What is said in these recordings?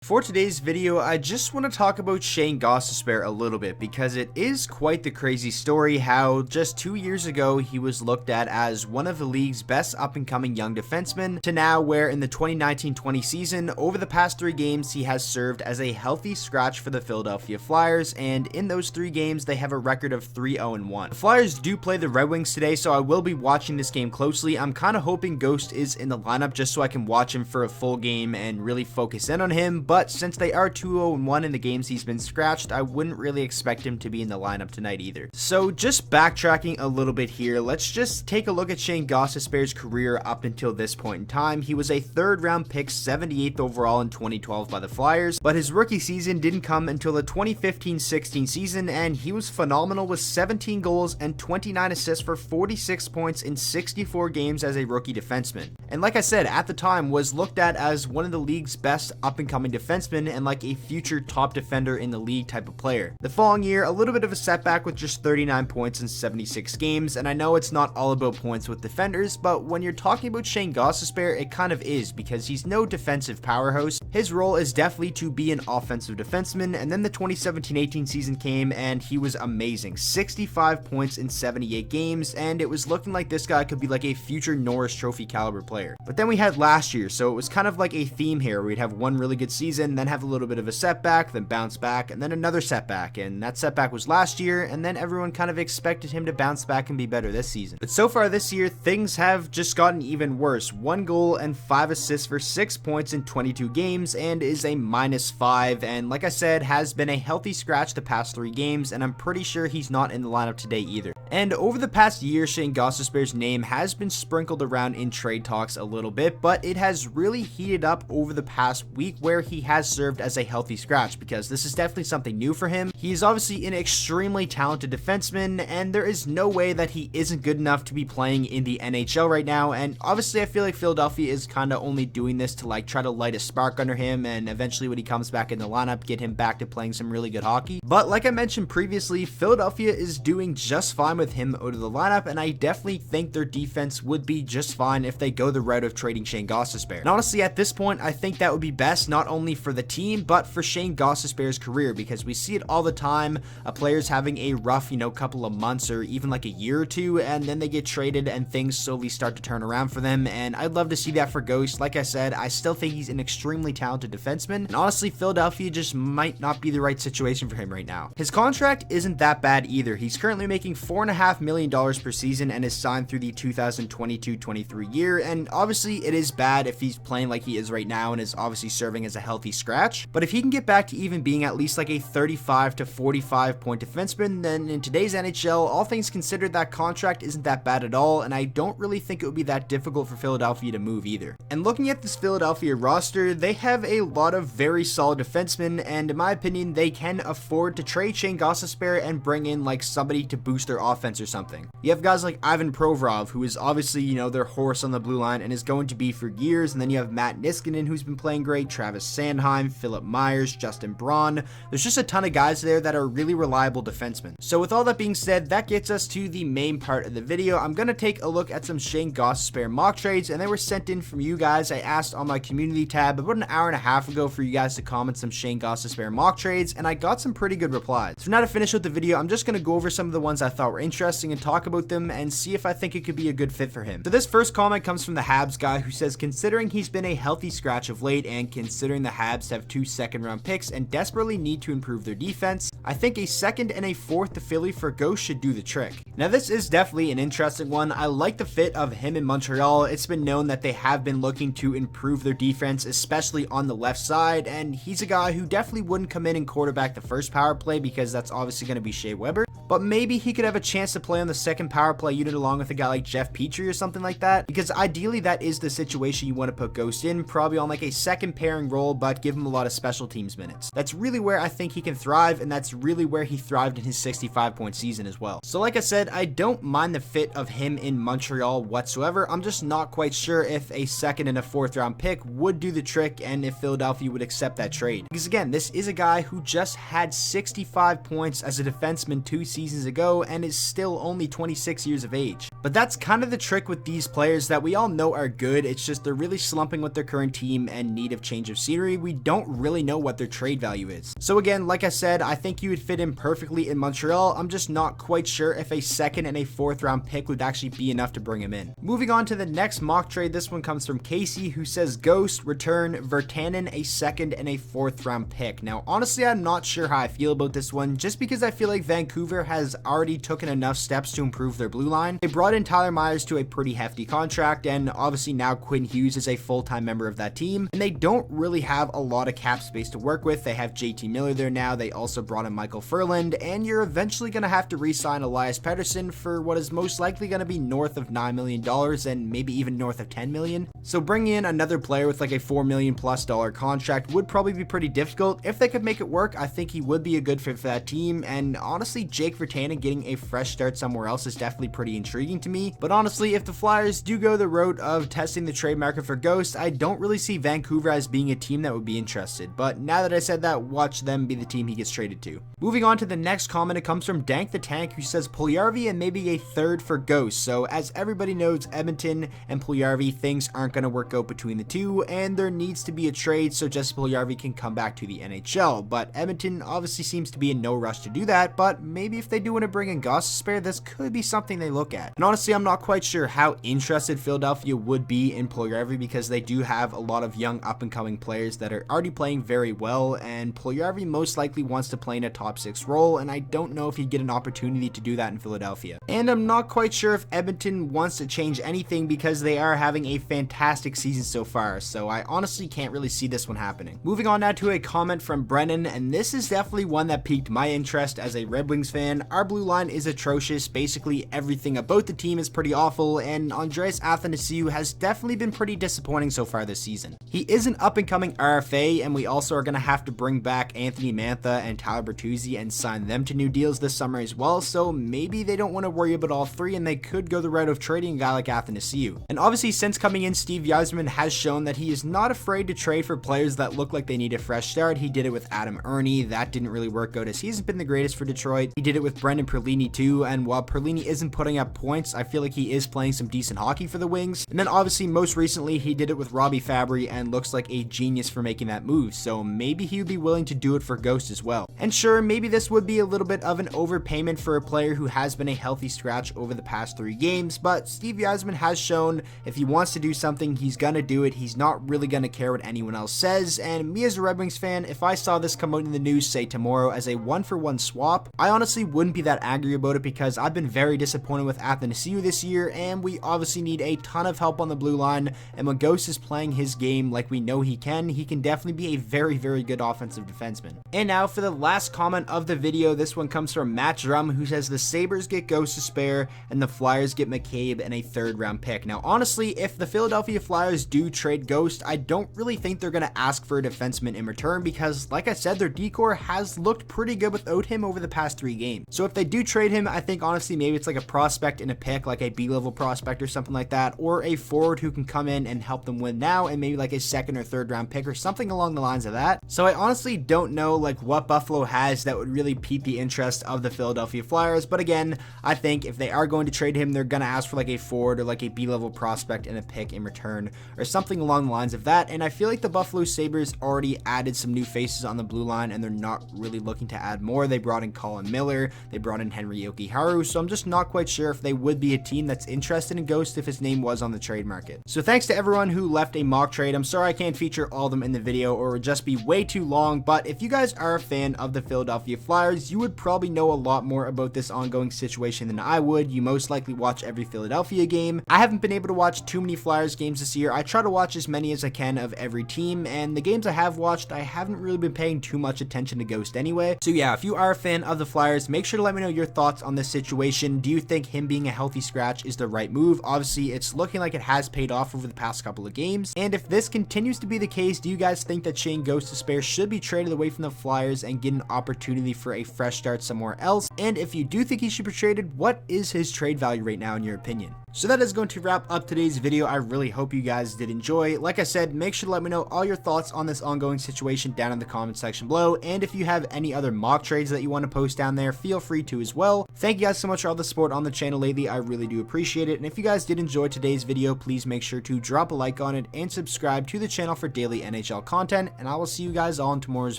For today's video, I just want to talk about Shayne Gostisbehere a little bit because it is quite the crazy story how just 2 years ago he was looked at as one of the league's best up-and-coming young defensemen to now where in the 2019-20 season, over the past 3 games, he has served as a healthy scratch for the Philadelphia Flyers, and in those 3 games, they have a record of 3-0-1. The Flyers do play the Red Wings today, so I will be watching this game closely. I'm kind of hoping Ghost is in the lineup just so I can watch him for a full game and really focus in on him. But since they are 2-0-1 in the games he's been scratched, I wouldn't really expect him to be in the lineup tonight either. So just backtracking a little bit here, let's just take a look at Shayne Gostisbehere's career up until this point in time. He was a 3rd round pick, 78th overall in 2012 by the Flyers, but his rookie season didn't come until the 2015-16 season, and he was phenomenal with 17 goals and 29 assists for 46 points in 64 games as a rookie defenseman. And like I said, at the time was looked at as one of the league's best up-and-coming defensemen and like a future top defender in the league type of player. The following year, a little bit of a setback with just 39 points in 76 games, and I know it's not all about points with defenders, but when you're talking about Shayne Gostisbehere, it kind of is because he's no defensive powerhouse. His role is definitely to be an offensive defenseman, and then the 2017-18 season came and he was amazing. 65 points in 78 games, and it was looking like this guy could be like a future Norris Trophy caliber player. But then we had last year, so it was kind of like a theme here. We'd have one really good season, then have a little bit of a setback, then bounce back, and then another setback, and that setback was last year, and then everyone kind of expected him to bounce back and be better this season. But so far this year, things have just gotten even worse. 1 goal and 5 assists for 6 points in 22 games, and is a -5, and like I said, has been a healthy scratch the past 3 games, and I'm pretty sure he's not in the lineup today either. And over the past year, Shayne Gostisbehere's name has been sprinkled around in trade talks a little bit, but it has really heated up over the past week where he has served as a healthy scratch, because this is definitely something new for him. He is obviously an extremely talented defenseman, and there is no way that he isn't good enough to be playing in the NHL right now, and obviously I feel like Philadelphia is kind of only doing this to like try to light a spark under him, and eventually when he comes back in the lineup, get him back to playing some really good hockey. But like I mentioned previously, Philadelphia is doing just fine with him out of the lineup, and I definitely think their defense would be just fine if they go the route of trading Shayne Gostisbehere. And honestly, at this point, I think that would be best not only for the team, but for Shayne Gostisbehere's career, because we see it all the time, players having a rough, couple of months or even like a year or 2, and then they get traded and things slowly start to turn around for them, and I'd love to see that for Ghost. Like I said, I still think he's an extremely talented defenseman, and honestly, Philadelphia just might not be the right situation for him right now. His contract isn't that bad either. He's currently making $4.5 million per season and is signed through the 2022-23 year, and obviously it is bad if he's playing like he is right now and is obviously serving as a healthy scratch, but if he can get back to even being at least like a 35 to 45 point defenseman, then in today's NHL, all things considered, that contract isn't that bad at all, and I don't really think it would be that difficult for Philadelphia to move either. And looking at this Philadelphia roster, they have a lot of very solid defensemen, and in my opinion, they can afford to trade Shayne Gostisbehere and bring in like somebody to boost their offense or something. You have guys like Ivan Provorov, who is obviously, their horse on the blue line and is going to be for years, and then you have Matt Niskanen, who's been playing great, Travis Sanheim, Philip Myers, Justin Braun. There's just a ton of guys there that are really reliable defensemen. So with all that being said, that gets us to the main part of the video. I'm going to take a look at some Shayne Gostisbehere mock trades, and they were sent in from you guys. I asked on my community tab about an hour and a half ago for you guys to comment some Shayne Gostisbehere mock trades, and I got some pretty good replies. So now to finish with the video, I'm just going to go over some of the ones I thought were interesting and talk about them and see if I think it could be a good fit for him. So this first comment comes from the Habs guy, who says, considering he's been a healthy scratch of late and considering the Habs have 2 second-round picks and desperately need to improve their defense, I think a 2nd and a 4th to Philly for Ghost should do the trick. Now this is definitely an interesting one. I like the fit of him in Montreal. It's been known that they have been looking to improve their defense, especially on the left side, and he's a guy who definitely wouldn't come in and quarterback the first power play because that's obviously going to be Shea Weber, but maybe he could have a chance to play on the second power play unit along with a guy like Jeff Petrie or something like that, because ideally that is the situation you want to put Ghost in, probably on like a second pairing role, but give him a lot of special teams minutes. That's really where I think he can thrive, and that's really where he thrived in his 65 point season as well. So like I said, I don't mind the fit of him in Montreal whatsoever. I'm just not quite sure if a 2nd and a 4th round pick would do the trick and if Philadelphia would accept that trade, because again, this is a guy who just had 65 points as a defenseman 2 seasons ago and is still only 26 years of age. But that's kind of the trick with these players that we all know are good. It's just they're really slumping with their current team and need of change of scenery. We don't really know what their trade value is. So again, like I said, I think you would fit in perfectly in Montreal. I'm just not quite sure if a second and a fourth round pick would actually be enough to bring him in. Moving on to the next mock trade, this one comes from Casey, who says Ghost, return Virtanen, a second and a fourth round pick. Now honestly, I'm not sure how I feel about this one, just because I feel like Vancouver has already taken enough steps to improve their blue line. They brought in Tyler Myers to a pretty hefty contract, and obviously now Quinn Hughes is a full-time member of that team, and they don't really have a lot of cap space to work with. They have JT Miller there now. They also brought in Michael Furland, and you're eventually going to have to re-sign Elias Pettersson for what is most likely going to be north of $9 million and maybe even north of $10 million. So bringing in another player with like a $4 million plus contract would probably be pretty difficult. If they could make it work, I think he would be a good fit for that team, and honestly, Jake Virtanen getting a fresh start somewhere else is definitely pretty intriguing to me. But honestly, if the Flyers do go the route of testing the trade market for Ghost, I don't really see Vancouver as being a team that would be interested. But now that I said that, watch them be the team he gets traded to. Moving on to the next comment, it comes from Dank the Tank, who says Puljujarvi and maybe a third for Ghost. So as everybody knows, Edmonton and Puljujarvi, things aren't going to work out between the two, and there needs to be a trade so Jesse Puljujarvi can come back to the NHL. But Edmonton obviously seems to be in no rush to do that, but maybe if they do want to bring in Gostisbehere, this could be something they look at. And honestly, I'm not quite sure how interested Philadelphia would be in Puljujarvi, because they do have a lot of young up-and-coming players that are already playing very well, and Puljujarvi most likely wants to play in a top 6 role, and I don't know if he'd get an opportunity to do that in Philadelphia. And I'm not quite sure if Edmonton wants to change anything, because they are having a fantastic season so far, so I honestly can't really see this one happening. Moving on now to a comment from Brennan, and this is definitely one that piqued my interest as a Red Wings fan. Our blue line is atrocious. Basically everything about the team is pretty awful, and Andreas Athanasiou has definitely been pretty disappointing so far this season. He is an up-and-coming RFA, and we also are going to have to bring back Anthony Mantha and Tyler Bertuzzi and sign them to new deals this summer as well, so maybe they don't want to worry about all three, and they could go the route of trading a guy like Athanasiou. And obviously, since coming in, Steve Yzerman has shown that he is not afraid to trade for players that look like they need a fresh start. He did it with Adam Ernie. That didn't really work out, as he hasn't been the greatest for Detroit. He did it with Brendan Perlini too, and while Perlini isn't putting up points, I feel like he is playing some decent hockey for the Wings. And then obviously most recently he did it with Robbie Fabry and looks like a genius for making that move, so maybe he would be willing to do it for Ghost as well. And sure, maybe this would be a little bit of an overpayment for a player who has been a healthy scratch over the past 3 games, but Steve Yzerman has shown if he wants to do something, he's gonna do it. He's not really gonna care what anyone else says, and me as a Red Wings fan, if I saw this come out in the news, say tomorrow, as a 1-for-1 swap, I honestly wouldn't be that angry about it, because I've been very disappointed with Athanasiou this year, and we obviously need a ton of help on the blue line, and when Ghost is playing his game like we know he can definitely be a very, very good offensive defenseman. And now for the last comment of the video, this one comes from Matt Drum, who says the Sabres get Gostisbehere and the Flyers get McCabe and a 3rd round pick. Now honestly, if the Philadelphia Flyers do trade Ghost, I don't really think they're going to ask for a defenseman in return, because like I said, their decor has looked pretty good without him over the past 3 games. So if they do trade him, I think honestly maybe it's like a prospect in a pick, like a B-level prospect or something like that, or a forward who can come in and help them win now, and maybe like a 2nd or 3rd round pick or something along the lines of that. So I honestly don't know like what Buffalo has that would really pique the interest of the Philadelphia Flyers, but again, I think if they are going to trade him, they're going to ask for like a forward or like a B-level prospect and a pick in return, or something along the lines of that. And I feel like the Buffalo Sabres already added some new faces on the blue line, and they're not really looking to add more. They brought in Colin Miller, they brought in Henry Yokiharu, so I'm just not quite sure if they would be a team that's interested in Ghost if his name was on the trade market. So thanks to everyone who left a mock trade. I'm sorry I can't feature all of them in the video, or it would just be way too long, but if you guys are a fan of the Philadelphia Flyers, you would probably know a lot more about this ongoing situation than I would. You most likely watch every Philadelphia game. I haven't been able to watch too many Flyers games this year. I try to watch as many as I can of every team, and the games I have watched, I haven't really been paying too much attention to Ghost anyway. So yeah, if you are a fan of the Flyers, make sure to let me know your thoughts on this situation. Do you think him being a healthy scratch is the right move? Obviously, it's looking like it has paid off over the past couple of games. And if this continues to be the case, do you guys think that Shayne Gostisbehere should be traded away from the Flyers and get an opportunity for a fresh start somewhere else? And if you do think he should be traded, what is his trade value right now in your opinion? So that is going to wrap up today's video. I really hope you guys did enjoy. Like I said, make sure to let me know all your thoughts on this ongoing situation down in the comment section below. And if you have any other mock trades that you want to post down there, feel free to as well. Thank you guys so much for all the support on the channel lately. I really do appreciate it. And if you guys did enjoy today's video, please make sure to drop a like on it and subscribe to the channel for daily NHL content, and I will see you guys all in tomorrow's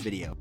video.